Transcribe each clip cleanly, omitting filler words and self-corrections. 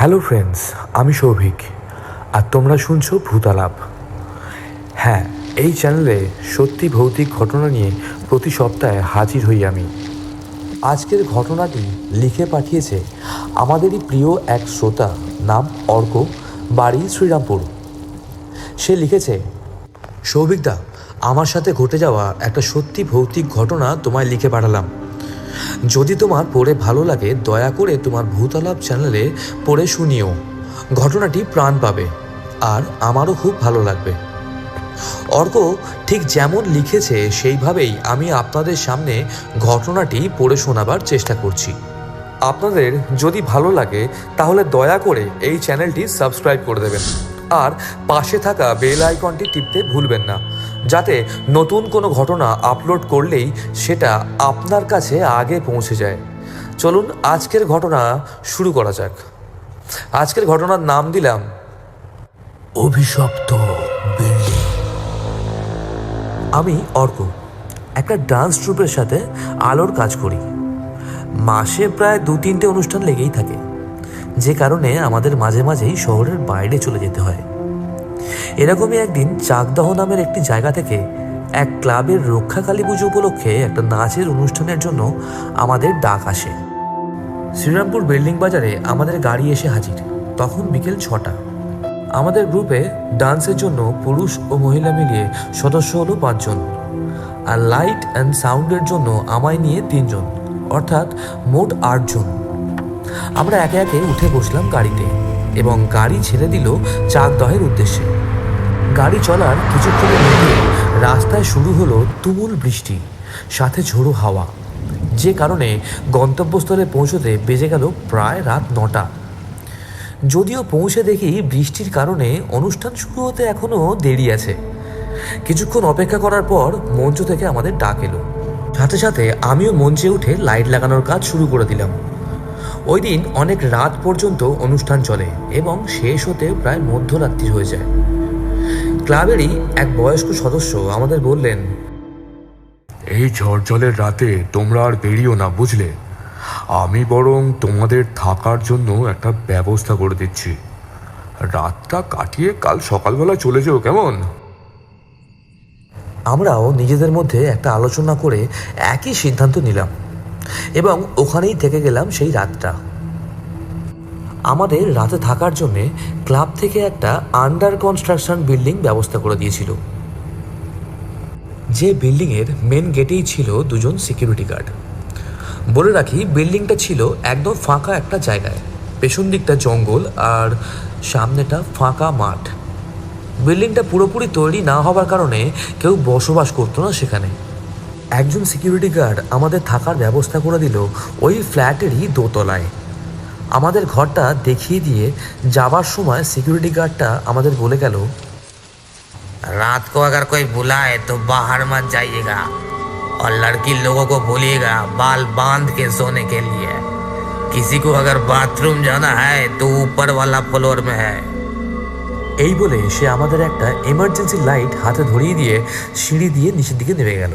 Hello friends, আমি সৌভিক আর তোমরা শুনছো ভূতালাপ। হ্যাঁ, এই চ্যানেলে সত্যি ভৌতিক ঘটনা নিয়ে প্রতি সপ্তাহে হাজির হই আমি। আজকের ঘটনাটি লিখে পাঠিয়েছে আমাদেরই প্রিয় এক শ্রোতা, নাম অর্ক, বাড়ি শ্রীরামপুর। সে লিখেছে, সৌভিকদা, আমার সাথে ঘটে যাওয়া একটা সত্যি ভৌতিক ঘটনা তোমায় লিখে পাঠালাম। যদি তোমার পড়ে ভালো লাগে দয়া করে তোমার ভূতালাপ চ্যানেলে পড়ে শুনিও। ঘটনাটি প্রাণ পাবে আর আমারও খুব ভালো লাগবে। অর্ক ঠিক যেমন লিখেছে সেইভাবেই আমি আপনাদের সামনে ঘটনাটি পড়ে শোনাবার চেষ্টা করছি। আপনাদের যদি ভালো লাগে তাহলে দয়া করে এই চ্যানেলটি সাবস্ক্রাইব করে দেবেন আর পাশে থাকা বেল আইকনটি টিপতে ভুলবেন না, যাতে নতুন কোনো ঘটনা আপলোড করলেই সেটা আপনার কাছে আগে পৌঁছে যায়। চলুন আজকের ঘটনা শুরু করা যাক। আজকের ঘটনার নাম দিলাম অভিশপ্ত বিল্ডিং। আমি অর্ক, একটা ডান্স ট্রুপের সাথে আলোর কাজ করি। মাসে প্রায় 2-3টে অনুষ্ঠান লেগেই থাকে, যে কারণে আমাদের মাঝে মাঝেই শহরের বাইরে চলে যেতে হয়। এরকমই একদিন চাকদাহ নামের একটি জায়গা থেকে এক ক্লাবের রক্ষাকালী পুজো উপলক্ষে একটা নাচের অনুষ্ঠানের জন্য আমাদের ডাক আসে। শ্রীরামপুর বিল্ডিং বাজারে আমাদের গাড়ি এসে হাজির। তখন বিকেল 6টা। আমাদের গ্রুপে ডান্সের জন্য পুরুষ ও মহিলা মিলিয়ে সদস্য হলো 5 জন, আর লাইট অ্যান্ড সাউন্ডের জন্য আমায় নিয়ে 3 জন, অর্থাৎ মোট 8 জন। আমরা একে একে উঠে বসলাম গাড়িতে এবং গাড়ি ছেড়ে দিল চাকদহের উদ্দেশ্যে। গাড়ি চলার কিছুক্ষণের মধ্যে রাস্তায় শুরু হলো তুমুল বৃষ্টি, সাথে ঝোড়ো হাওয়া, যে কারণে গন্তব্যস্থলে পৌঁছতে বেজে গেল প্রায় রাত 9টা। যদিও পৌঁছে দেখি বৃষ্টির কারণে অনুষ্ঠান শুরু হতে এখনও দেরি আছে। কিছুক্ষণ অপেক্ষা করার পর মঞ্চ থেকে আমাদের ডাক এলো। সাথে সাথে আমিও মঞ্চে উঠে লাইট লাগানোর কাজ শুরু করে দিলাম। ওই দিন অনেক রাত পর্যন্ত অনুষ্ঠান চলে এবং শেষ হতে প্রায় মধ্যরাত্রি হয়ে যায়। ক্লাবেরই এক বয়স্ক সদস্য আমাদের বললেন, এই ঝড়জলের রাতে তোমরা আর বেরিও না, বুঝলে? আমি বরং তোমাদের থাকার জন্য একটা ব্যবস্থা করে দিচ্ছি। রাতটা কাটিয়ে কাল সকালবেলা চলে যেও, কেমন? আমরাও নিজেদের মধ্যে একটা আলোচনা করে একই সিদ্ধান্ত নিলাম এবং ওখানেই থেকে গেলাম সেই রাতটা। আমাদের রাতে থাকার জন্যে ক্লাব থেকে একটা আন্ডার কনস্ট্রাকশন বিল্ডিং ব্যবস্থা করে দিয়েছিল। যে বিল্ডিংয়ের মেন গেটেই ছিল 2 জন সিকিউরিটি গার্ড। বলে রাখি, বিল্ডিংটা ছিল একদম ফাঁকা একটা জায়গায়। পেছন দিকটা জঙ্গল আর সামনেটা ফাঁকা মাঠ। বিল্ডিংটা পুরোপুরি তৈরি না হওয়ার কারণে কেউ বসবাস করতো না সেখানে। একজন সিকিউরিটি গার্ড আমাদের থাকার ব্যবস্থা করে দিল ওই ফ্ল্যাটেরই দোতলায়। আমাদের ঘরটা দেখিয়ে দিয়ে যাবার সময় সিকিউরিটি গার্ডটা আমাদের বলে গেল, रात को अगर कोई बुलाए तो बाहर मत जाइएगा और लड़की लोगों को बोलिएगा बाल बांध के सोने के लिए। किसी को अगर बाथरूम जाना है तो ऊपर वाला फ्लोर में है। এই বলে সে আমাদের একটা এমার্জেন্সি লাইট হাতে ধরিয়ে দিয়ে সিঁড়ি দিয়ে নিচের দিকে নেমে গেল।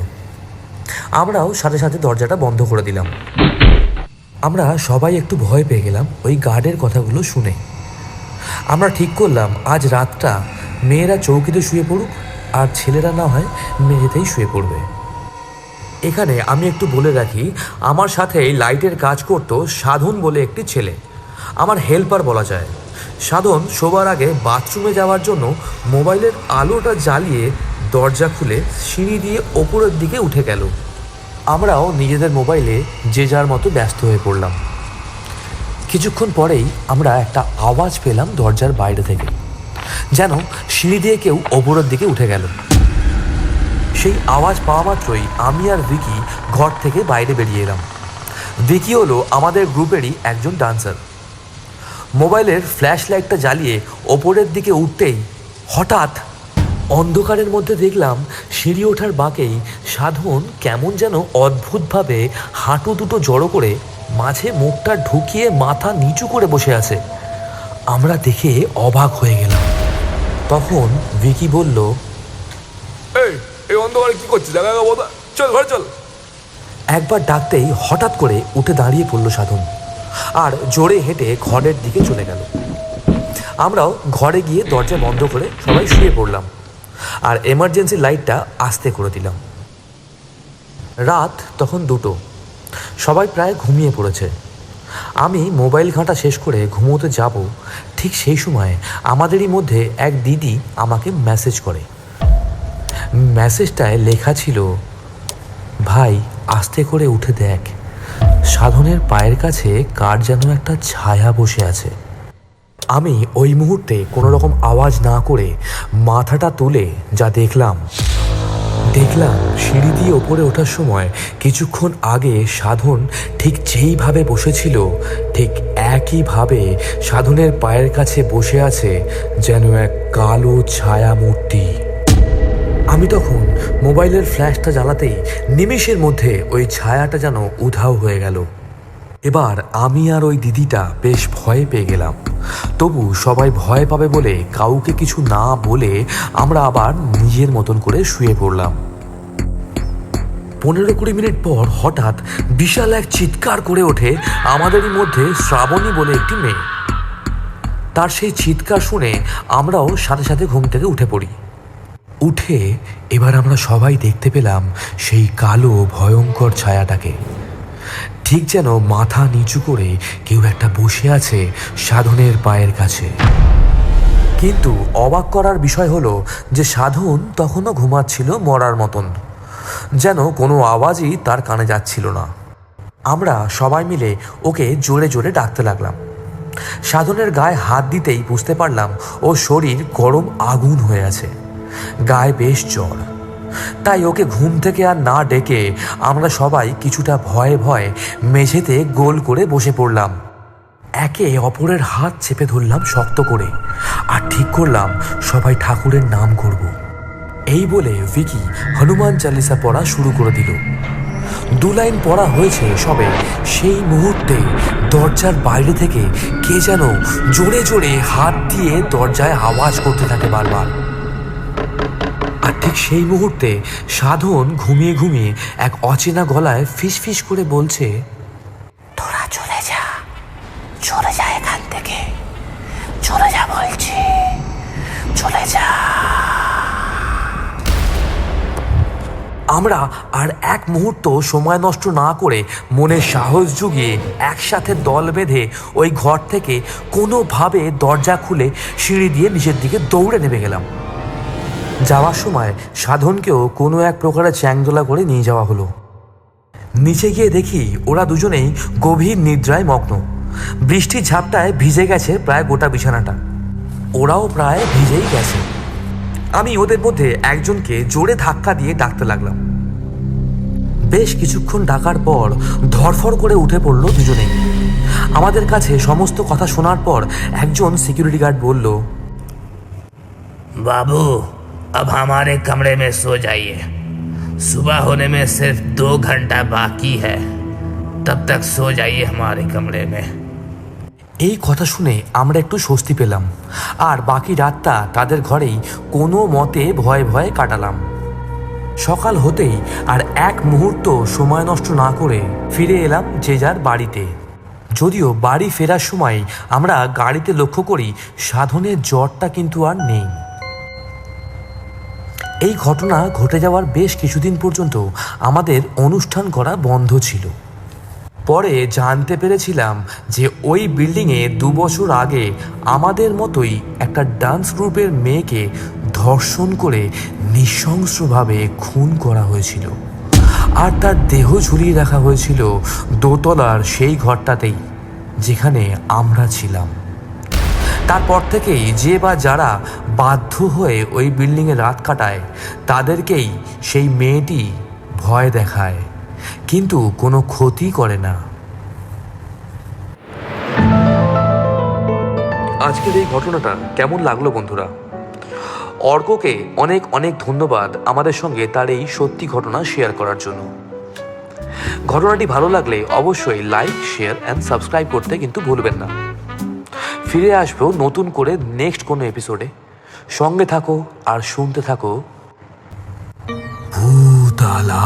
আমরাও সাথে সাথে দরজাটা বন্ধ করে দিলাম। আমরা সবাই একটু ভয় পেয়ে গেলাম ওই গার্ডের কথাগুলো শুনে। আমরা ঠিক করলাম আজ রাতটা মেয়েরা চৌকিতে শুয়ে পড়ুক আর ছেলেরা না হয় মেঝেতেই শুয়ে পড়বে। এখানে আমি একটু বলে রাখি, আমার সাথে লাইটের কাজ করতো সাধন বলে একটি ছেলে, আমার হেল্পার বলা যায়। সাধন শোবার আগে বাথরুমে যাওয়ার জন্য মোবাইলের আলোটা জ্বালিয়ে দরজা খুলে সিঁড়ি দিয়ে ওপরের দিকে উঠে গেল। আমরাও নিজেদের মোবাইলে যে যার মতো ব্যস্ত হয়ে পড়লাম। কিছুক্ষণ পরেই আমরা একটা আওয়াজ পেলাম দরজার বাইরে থেকে, যেন সিঁড়ি দিয়ে কেউ ওপরের দিকে উঠে গেল। সেই আওয়াজ পাওয়া মাত্রই আমি আর ভিকি ঘর থেকে বাইরে বেরিয়ে এলাম। ভিকি হলো আমাদের গ্রুপেরই একজন ডান্সার। মোবাইলের ফ্ল্যাশ লাইটটা জ্বালিয়ে ওপরের দিকে উঠতেই হঠাৎ অন্ধকারের মধ্যে দেখলাম সিঁড়ি ওঠার বাঁকেই সাধন কেমন যেন অদ্ভুতভাবে হাঁটু দুটো জড়ো করে মাঝে মুখটা ঢুকিয়ে মাথা নিচু করে বসে আছে। আমরা দেখে অবাক হয়ে গেলাম। তখন ভিকি বলল, এই অন্ধকারে কি করছিস? চল ঘরে চল। একবার ডাকতেই হঠাৎ করে উঠে দাঁড়িয়ে পড়ল সাধন। আর জোরে হেঁটে ঘরের দিকে চলে গেল। আমরাও ঘরে গিয়ে দরজা বন্ধ করে সবাই শুয়ে পড়লাম আর এমার্জেন্সি লাইটটা আস্তে করে দিলাম। রাত তখন 2টো, সবাই প্রায় ঘুমিয়ে পড়েছে। আমি মোবাইল ঘাঁটা শেষ করে ঘুমোতে যাব, ঠিক সেই সময় আমাদেরই মধ্যে এক দিদি আমাকে মেসেজ করে। মেসেজটায় লেখা ছিল, ভাই আস্তে করে উঠে দেখ, সাধনের পায়ের কাছে কার যেন একটা ছায়া বসে আছে। আমি ওই মুহূর্তে কোনো রকম আওয়াজ না করে মাথাটা তুলে যা দেখলাম সিঁড়ি দিয়ে ওপরে ওঠার সময় কিছুক্ষণ আগে সাধন ঠিক যেইভাবে বসেছিল ঠিক একইভাবে সাধনের পায়ের কাছে বসে আছে যেন এক কালো ছায়া মূর্তি। আমি তখন মোবাইলের ফ্ল্যাশটা জ্বালাতেই নিমেষের মধ্যে ওই ছায়াটা যেন উধাও হয়ে গেল। এবার আমি আর ওই দিদিটা বেশ ভয় পেয়ে গেলাম। তবু সবাই ভয় পাবে বলে কাউকে কিছু না বলে আমরা আবার নিজের মতন করে শুয়ে পড়লাম। 15-20 মিনিট পর হঠাৎ বিশাল এক চিৎকার করে ওঠে আমাদেরই মধ্যে শ্রাবণী বলে একটি মেয়ে। তার সেই চিৎকার শুনে আমরাও সাথে সাথে ঘুম থেকে উঠে পড়ি। উঠে এবার আমরা সবাই দেখতে পেলাম সেই কালো ভয়ঙ্কর ছায়াটাকে, ঠিক যেন মাথা নিচু করে কেউ একটা বসে আছে সাধনের পায়ের কাছে। কিন্তু অবাক করার বিষয় হলো যে সাধন তখনও ঘুমাচ্ছিল মরার মতন, যেন কোনো আওয়াজই তার কানে যাচ্ছিল না। আমরা সবাই মিলে ওকে জোরে জোরে ডাকতে লাগলাম। সাধনের গায়ে হাত দিতেই বুঝতে পারলাম ও শরীর গরম আগুন হয়ে আছে, গায়ে বেশ জ্বর। তাই ওকে ঘুম থেকে আর না ডেকে আমরা সবাই কিছুটা ভয়ে ভয়ে মেঝেতে গোল করে বসে পড়লাম। একে অপরের হাত চেপে ধরলাম শক্ত করে আর ঠিক করলাম সবাই ঠাকুরের নাম করব। এই বলে ভিকি হনুমান চালিসা পড়া শুরু করে দিল। 2 লাইন পড়া হয়েছে সবে, সেই মুহূর্তে দরজার বাইরে থেকে কে যেন জোরে জোরে হাত দিয়ে দরজায় আওয়াজ করতে থাকে বারবার। আর ঠিক সেই মুহূর্তে সাধন ঘুমিয়ে ঘুমিয়ে এক অচেনা গলায় ফিস ফিস করে বলছে, তোরা চলে যা এখান থেকে, চলে যা বলছি, চলে যা। আমরা আর এক মুহূর্ত সময় নষ্ট না করে মনে সাহস জুগিয়ে একসাথে দল বেঁধে ওই ঘর থেকে কোনোভাবে দরজা খুলে সিঁড়ি দিয়ে নিচের দিকে দৌড়ে নেমে গেলাম। যাওয়ার সময় সাধনকেও কোনো এক প্রকারে চ্যাংদোলা করে নিয়ে যাওয়া হলো। নিচে গিয়ে দেখি ওরা দুজনেই গভীর নিদ্রায় মগ্ন। বৃষ্টির ঝাপটায় ভিজে গেছে প্রায় গোটা বিছানাটা, ওরাও প্রায় ভিজেই গেছে। আমি ওদের মধ্যে একজনকে জোরে ধাক্কা দিয়ে ডাকতে লাগলাম। বেশ কিছুক্ষণ ডাকার পর ধরফর করে উঠে পড়লো দুজনেই। আমাদের কাছে সমস্ত কথা শোনার পর একজন সিকিউরিটি গার্ড বলল, बाबू अब हमारे कमरे में सो जाइए, सुबह होने में सिर्फ 2 घंटा बाकी है, तब तक सो जाइए हमारे कमरे में। এই কথা শুনে আমরা একটু স্বস্তি পেলাম আর বাকি রাতটা তাদের ঘরেই কোনো মতে ভয়ে ভয়ে কাটালাম। সকাল হতেই আর এক মুহূর্ত সময় নষ্ট না করে ফিরে এলাম যে যার বাড়িতে। যদিও বাড়ি ফেরার সময় আমরা গাড়িতে লক্ষ্য করি সাধনের জ্বরটা কিন্তু আর নেই। এই ঘটনা ঘটে যাওয়ার বেশ কিছুদিন পর্যন্ত আমাদের অনুষ্ঠান করা বন্ধ ছিল। পরে জানতে পেরেছিলাম যে ওই বিল্ডিংয়ে 2 বছর আগে আমাদের মতোই একটা ডান্স গ্রুপের মেয়েকে ধর্ষণ করে নৃশংসভাবে খুন করা হয়েছিল আর তার দেহ ঝুলিয়ে রাখা হয়েছিল 2তলার সেই ঘরটাতেই যেখানে আমরা ছিলাম। তারপর থেকেই যে বা যারা বাধ্য হয়ে ওই বিল্ডিংয়ে রাত কাটায় তাদেরকেই সেই মেয়েটি ভয় দেখায়, কিন্তু কোনো ক্ষতি করে না। আজকের এই ঘটনাটা কেমন লাগলো বন্ধুরা? অর্ককে অনেক অনেক ধন্যবাদ আমাদের সঙ্গে তার এই সত্যি ঘটনা শেয়ার করার জন্য। ঘটনাটি ভালো লাগলে অবশ্যই লাইক, শেয়ার অ্যান্ড সাবস্ক্রাইব করতে কিন্তু ভুলবেন না। ফিরে আসবো নতুন করে নেক্সট কোনো এপিসোডে। সঙ্গে থাকো আর শুনতে থাকো ভূতালা।